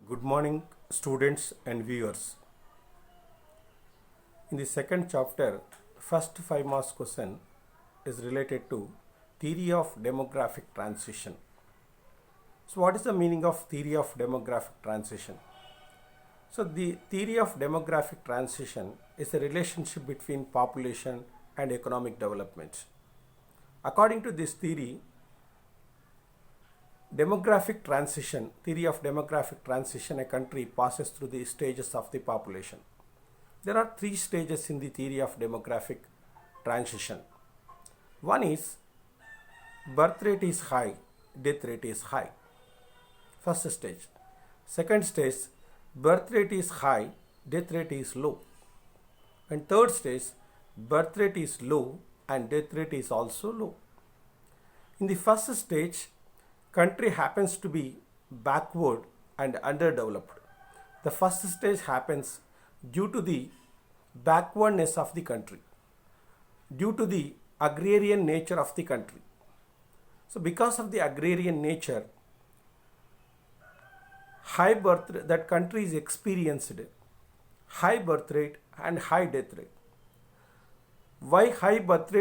Good morning, students and viewers. In the second chapter, first 5 marks question is related to theory of demographic transition. So, what is the meaning of theory of demographic transition? So, the theory of demographic transition is a relationship between population and economic development. According to this theory, theory of demographic transition, a country passes through the stages of the population. There are 3 stages in the theory of demographic transition. One is birth rate is high, death rate is high. First stage. Second stage, birth rate is high, death rate is low. And third stage, birth rate is low and death rate is also low. In the first stage, country happens to be backward and underdeveloped. The first stage happens due to the backwardness of the country, due to the agrarian nature of the country. So because of the agrarian nature, that country is experienced high birth rate and high death rate. Why high birth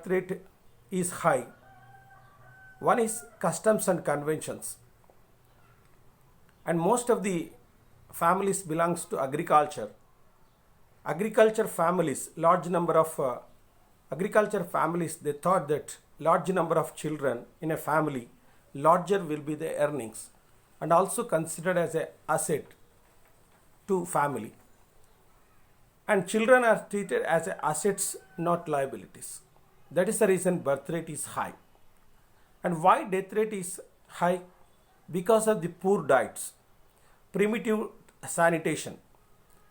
rate is high? One is customs and conventions, and most of the families belongs to agriculture. Agriculture families, large number of agriculture families, they thought that large number of children in a family, larger will be the earnings, and also considered as an asset to family. And children are treated as assets, not liabilities. That is the reason birth rate is high. And why death rate is high? Because of the poor diets, primitive sanitation,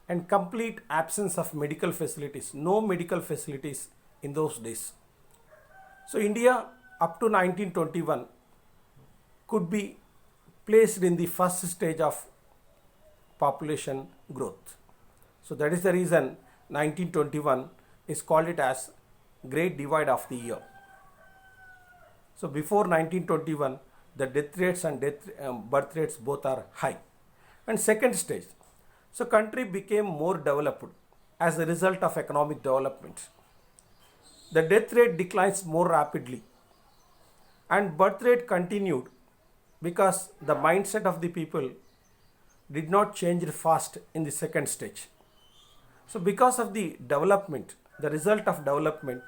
and complete absence of medical facilities. No medical facilities in those days. So India up to 1921 could be placed in the first stage of population growth. So that is the reason 1921 is called it as Great Divide of the Year. So before 1921, the death rates and birth rates both are high. And second stage, so country became more developed as a result of economic development. The death rate declines more rapidly, and birth rate continued because the mindset of the people did not change fast in the second stage. So because of the development, the result of development,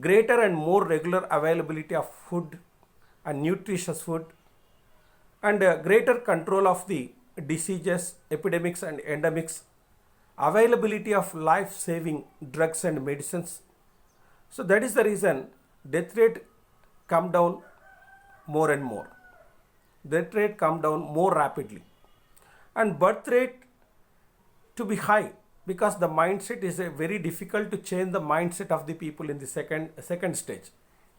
greater and more regular availability of food and nutritious food, and greater control of the diseases, epidemics and endemics, availability of life-saving drugs and medicines. So that is the reason death rate come down more and more. Death rate come down more rapidly. And birth rate to be high, because the mindset is very difficult to change the mindset of the people in the second stage.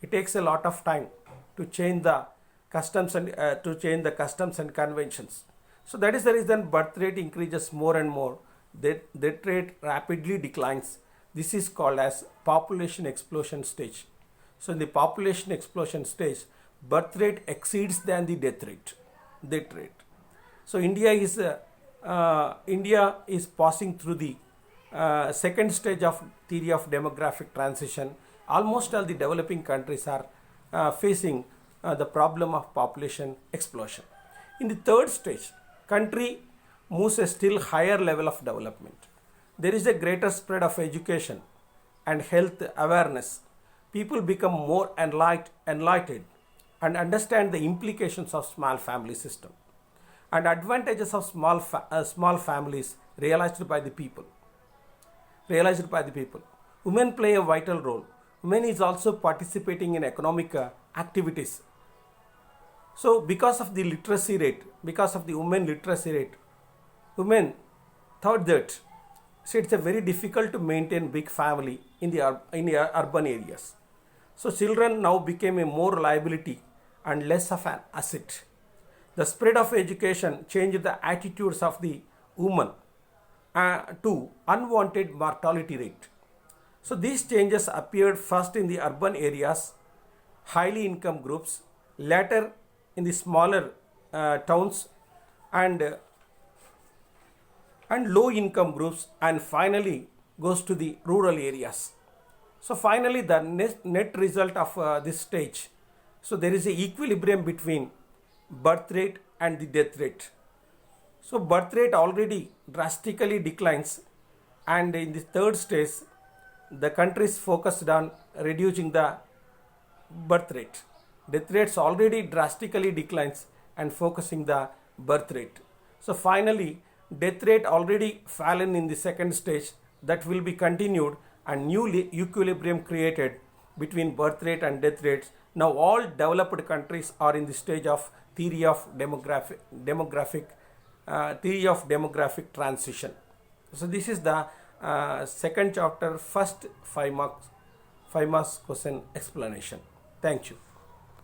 It takes a lot of time to change the customs and conventions. So that is the reason birth rate increases more and more. Death rate rapidly declines. This is called as population explosion stage. So in the population explosion stage, birth rate exceeds than the death rate. So India is passing through the second stage of theory of demographic transition. Almost all the developing countries are facing the problem of population explosion. In the third stage, country moves a still higher level of development. There is a greater spread of education and health awareness. People become more enlightened and understand the implications of small family system and advantages of small families realized by the people. Women play a vital role. Women is also participating in economic activities. So because of the women literacy rate, women thought that it's a very difficult to maintain big family in the urban areas. So children now became a more liability and less of an asset. The spread of education changed the attitudes of the women to unwanted mortality rate. So these changes appeared first in the urban areas, highly income groups, later in the smaller towns and low income groups, and finally goes to the rural areas. So finally the net result of this stage, so there is a equilibrium between birth rate and the death rate. So birth rate already drastically declines, and in the third stage the country is focused on reducing the birth rate. Death rates already drastically declines and focusing the birth rate. So finally death rate already fallen in the second stage, that will be continued and new equilibrium created between birth rate and death rates. Now all developed countries are in the stage of theory of demographic transition. So this is the second chapter, first 5 marks question explanation. Thank you.